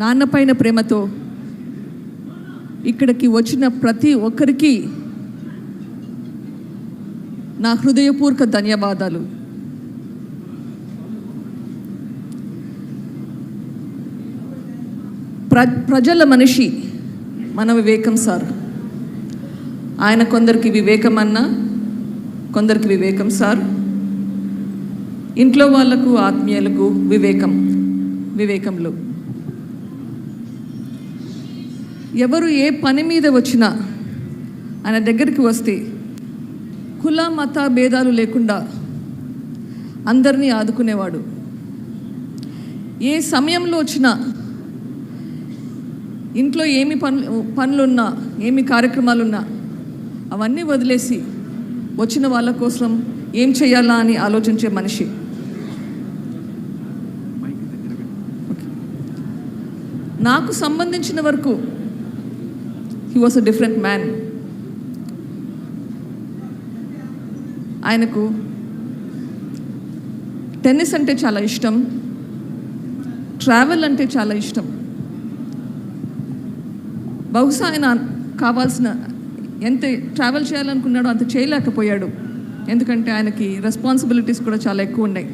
నాన్నపైన ప్రేమతో ఇక్కడికి వచ్చిన ప్రతి ఒక్కరికి నా హృదయపూర్వక ధన్యవాదాలు. ప్రజల మనిషి మన వివేకం సార్. ఆయన కొందరికి వివేకం అన్నా, కొందరికి వివేకం సార్. ఇంట్లో వాళ్లకు, ఆత్మీయులకు వివేకంలో ఎవరు ఏ పని మీద వచ్చినా ఆయన దగ్గరికి వస్తే కుల మత భేదాలు లేకుండా అందరినీ ఆదుకునేవాడు. ఏ సమయంలో వచ్చినా, ఇంట్లో ఏమి పనులున్నా, ఏమి కార్యక్రమాలున్నా అవన్నీ వదిలేసి వచ్చిన వాళ్ళ కోసం ఏం చేయాలా అని ఆలోచించే మనిషి. నాకు సంబంధించిన వరకు he was a different man. ఆయనకు టెన్నిస్ అంటే చాలా ఇష్టం, ట్రావెల్ అంటే చాలా ఇష్టం. బహుశా ఆయన కావాల్సిన ఎంత ట్రావెల్ చేయాలనుకున్నాడో అంత చేయలేకపోయాడు, ఎందుకంటే ఆయనకి రెస్పాన్సిబిలిటీస్ కూడా చాలా ఎక్కువ ఉన్నాయి.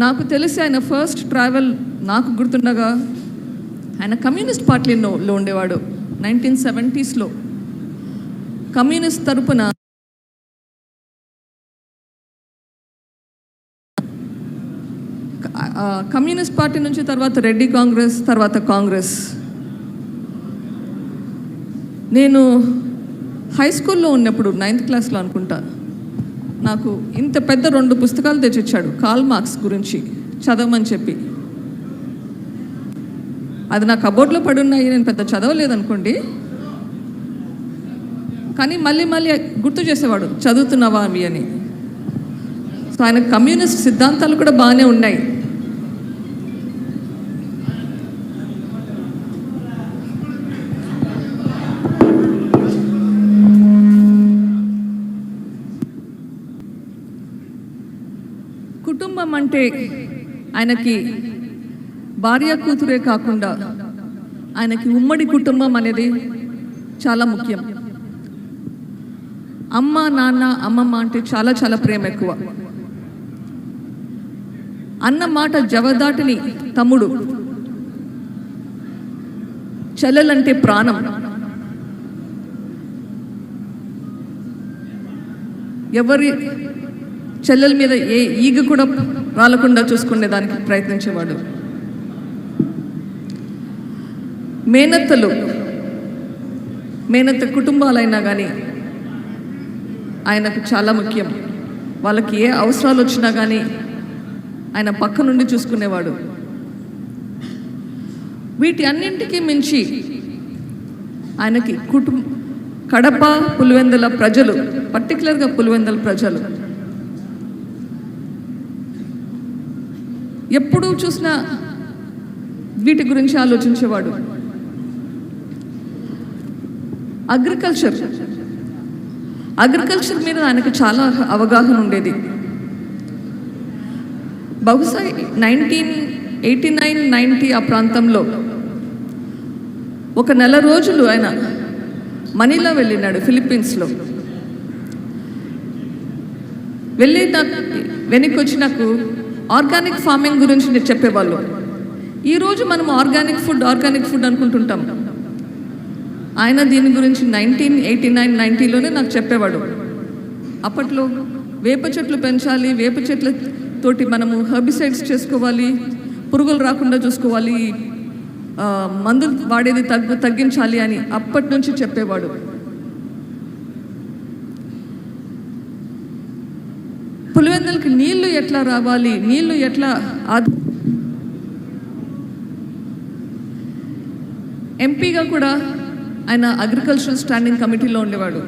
నాకు తెలిసి ఆయన ఫస్ట్ ట్రావెల్ నాకు గుర్తుండగా ఆయన కమ్యూనిస్ట్ పార్టీలో ఉండేవాడు. 1970s కమ్యూనిస్ట్ తరపున కమ్యూనిస్ట్ పార్టీ నుంచి తర్వాత రెడ్డి కాంగ్రెస్, తర్వాత కాంగ్రెస్. నేను హై స్కూల్లో ఉన్నప్పుడు 9th క్లాస్లో అనుకుంటా, నాకు ఇంత పెద్ద 2 పుస్తకాలు తెచ్చిచ్చాడు కార్ల్ మార్క్స్ గురించి చదవమని చెప్పి. అది నా కబోర్డ్లో పడున్నాయి, నేను పెద్ద చదవలేదనుకోండి, కానీ మళ్ళీ గుర్తు చేసేవాడు, చదువుతున్నావా అవి అని. సో ఆయన కమ్యూనిస్ట్ సిద్ధాంతాలు కూడా బాగానే ఉన్నాయి. కుటుంబం అంటే ఆయనకి భార్య కూతురే కాకుండా ఆయనకి ఉమ్మడి కుటుంబం అనేది చాలా ముఖ్యం. అమ్మ, నాన్న, అమ్మమ్మ అంటే చాలా చాలా ప్రేమ ఎక్కువ. అన్న మాట జవదాటిని తమ్ముడు, చెల్లెలంటే ప్రాణం. ఎవరి చెల్లెల మీద ఏ ఈగ కూడా రాలకుండా చూసుకునేదానికి ప్రయత్నించేవాడు. మేనత్త కుటుంబాలైనా కానీ ఆయనకు చాలా ముఖ్యం. వాళ్ళకి ఏ అవసరాలు వచ్చినా కానీ ఆయన పక్క నుండి చూసుకునేవాడు. వీటి అన్నింటికీ మించి ఆయనకి కడప, పులివెందుల ప్రజలు, పర్టికులర్గా పులివెందుల ప్రజలు ఎప్పుడూ చూసినా వీటి గురించి ఆలోచించేవాడు. అగ్రికల్చర్ మీద ఆయనకు చాలా అవగాహన ఉండేది. బహుశా 1989-90 ఆ ప్రాంతంలో ఒక 1 నెల రోజులు ఆయన మనీలా వెళ్ళినాడు, ఫిలిప్పీన్స్లో. వెళ్ళి వెనక్కి వచ్చి నాకు ఆర్గానిక్ ఫార్మింగ్ గురించి నేను చెప్పేవాళ్ళు. ఈరోజు మనం ఆర్గానిక్ ఫుడ్ అనుకుంటుంటాం. ఆయన దీని గురించి 1989-90లోనే నాకు చెప్పేవాడు. అప్పట్లో వేప చెట్లు పెంచాలి, వేప చెట్లతోటి మనము హెర్బిసైడ్స్ చేసుకోవాలి, పురుగులు రాకుండా చూసుకోవాలి, మందులు వాడేది తగ్గించాలి అని అప్పటి నుంచి చెప్పేవాడు. పులివెందులకి నీళ్లు ఎట్లా రావాలి, నీళ్లు ఎట్లా ఎంపీగా కూడా ఆయన అగ్రికల్చరల్ స్టాండింగ్ కమిటీలో ఉండేవాడు.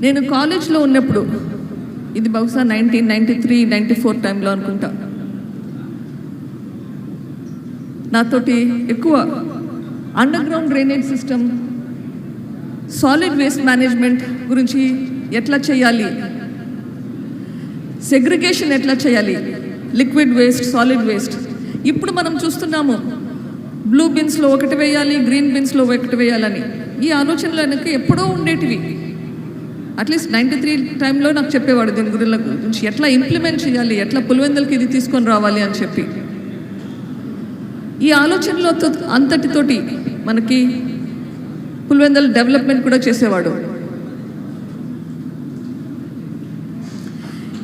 నేను కాలేజ్లో ఉన్నప్పుడు, ఇది బహుశా 1993-94 టైంలో అనుకుంటా, నాతోటి ఎక్కువ under ground drainage system, solid waste management గురించి ఎట్లా చేయాలి, సెగ్రిగేషన్ ఎట్లా చేయాలి, లిక్విడ్ వేస్ట్, సాలిడ్ వేస్ట్. ఇప్పుడు మనం చూస్తున్నాము బ్లూ బిన్స్లో ఒకటి వేయాలి, గ్రీన్ బిన్స్లో ఒకటి వేయాలని. ఈ ఆలోచనలు వెనక ఎప్పుడో ఉండేటివి. అట్లీస్ట్ 93 టైంలో నాకు చెప్పేవాడు దీని గురించి ఎట్లా ఇంప్లిమెంట్ చేయాలి, ఎట్లా పులివెందులకి ఇది తీసుకొని రావాలి అని చెప్పి. ఈ ఆలోచనలో అంతటితోటి మనకి పులివెందుల డెవలప్మెంట్ కూడా చేసేవాడు.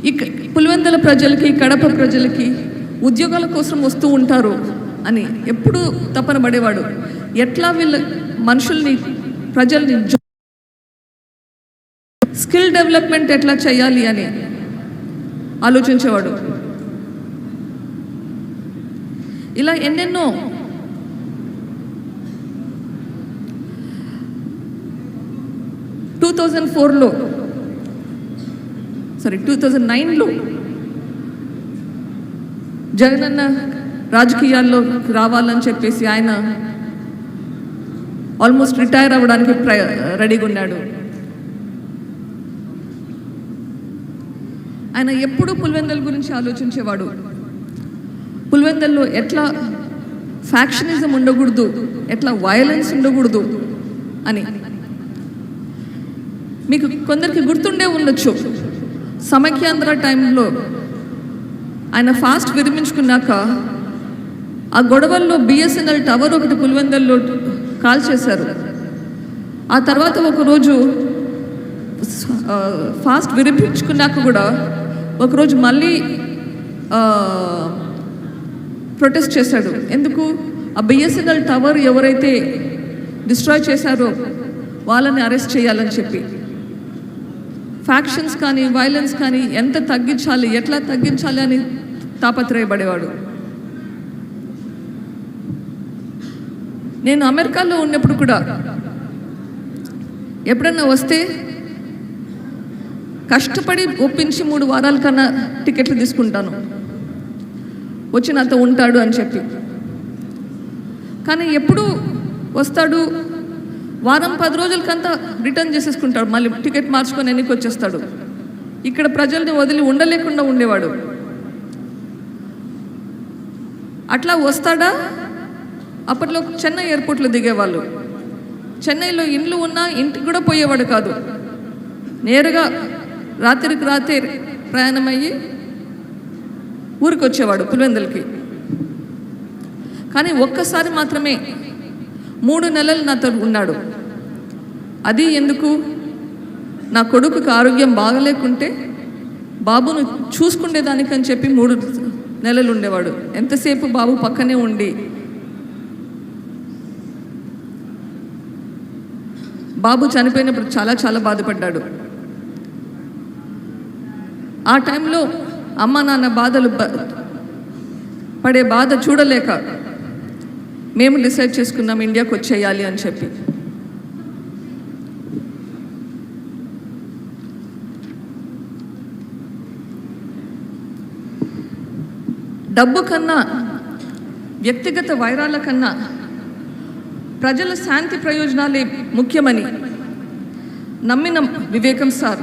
ఈ పులివెందుల ప్రజలకి, కడప ప్రజలకి ఉద్యోగాల కోసం వస్తూ ఉంటారు అని ఎప్పుడూ తపన పడేవాడు. ఎట్లా వీళ్ళ మనుషుల్ని, ప్రజల్ని స్కిల్ డెవలప్మెంట్ ఎట్లా చేయాలి అని ఆలోచించేవాడు. ఇలా ఎన్నెన్నో టూ 2009లో జగనన్న రాజకీయాల్లో రావాలని చెప్పేసి ఆయన ఆల్మోస్ట్ రిటైర్ అవ్వడానికి రెడీగా ఉన్నాడు. ఆయన ఎప్పుడూ పులివెందుల గురించి ఆలోచించేవాడు. పులివెందుల్లో ఎట్లా ఫ్యాక్షనిజం ఉండకూడదు, ఎట్లా వయలెన్స్ ఉండకూడదు అని. మీకు కొందరికి గుర్తుండే ఉండొచ్చు, సమైక్యాంధ్ర టైంలో ఆయన ఫాస్ట్ విరమించుకున్నాక ఆ గొడవల్లో బిఎస్ఎన్ఎల్ టవర్ ఒకటి పులివెందుల్లో కాల్ చేశారు. ఆ తర్వాత ఒకరోజు ఫాస్ట్ విరమించుకున్నాక కూడా ఒకరోజు మళ్ళీ ప్రొటెస్ట్ చేశాడు. ఎందుకు? ఆ బిఎస్ఎన్ఎల్ టవర్ ఎవరైతే డిస్ట్రాయ్ చేశారో వాళ్ళని అరెస్ట్ చేయాలని చెప్పి. ఫ్యాక్షన్స్ కానీ, వైలెన్స్ కానీ ఎంత తగ్గించాలి, ఎట్లా తగ్గించాలి అని తాపత్రయపడేవాడు. నేను అమెరికాలో ఉన్నప్పుడు కూడా ఎప్పుడన్నా వస్తే కష్టపడి ఒప్పించి 3 వారాల కన్నా టికెట్లు తీసుకుంటాను, వచ్చి నాతో ఉంటాడు అని చెప్పి. కానీ ఎప్పుడు వస్తాడు, వారం 10 రోజులకంతా రిటర్న్ చేసేసుకుంటాడు, మళ్ళీ టికెట్ మార్చుకొని వెనక్కి వచ్చేస్తాడు. ఇక్కడ ప్రజల్ని వదిలి ఉండలేకుండా ఉండేవాడు. అట్లా వస్తాడా? అప్పట్లో చెన్నై ఎయిర్పోర్ట్లో దిగేవాళ్ళు. చెన్నైలో ఇండ్లు ఉన్నా ఇంటికి కూడా పోయేవాడు కాదు. నేరుగా రాత్రికి రాత్రి ప్రయాణమయ్యి ఊరికి వచ్చేవాడు పులివెందులకి. కానీ ఒక్కసారి మాత్రమే 3 నెలలు నాతో ఉన్నాడు. అది ఎందుకు? నా కొడుకుకి ఆరోగ్యం బాగలేకుంటే బాబును చూసుకునేదానికని చెప్పి 3 నెలలు ఉండేవాడు. ఎంతసేపు బాబు పక్కనే ఉండి బాబు చనిపోయినప్పుడు చాలా చాలా బాధపడ్డాడు. ఆ టైంలో అమ్మ నాన్న బాధలు పడే బాధ చూడలేక మేము డిసైడ్ చేసుకున్నాం ఇండియాకి వచ్చేయాలి అని చెప్పి. డబ్బు కన్నా, వ్యక్తిగత వైరాల కన్నా ప్రజల శాంతి ప్రయోజనాలే ముఖ్యమని నమ్మిన వివేకం సార్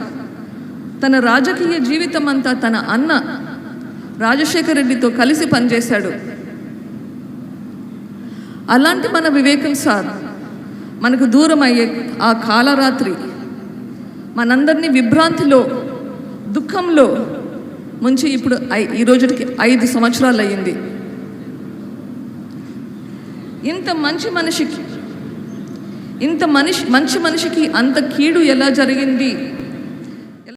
తన రాజకీయ జీవితం అంతా తన అన్న రాజశేఖర రెడ్డితో కలిసి పనిచేశాడు. అలాంటి మన వివేకం సార్ మనకు దూరం అయ్యే ఆ కాలరాత్రి మనందరినీ విభ్రాంతిలో, దుఃఖంలో ముంచి ఇప్పుడు ఈ రోజుకి 5 సంవత్సరాలు అయ్యింది. ఇంత మంచి మనిషికి అంత కీడు ఎలా జరిగింది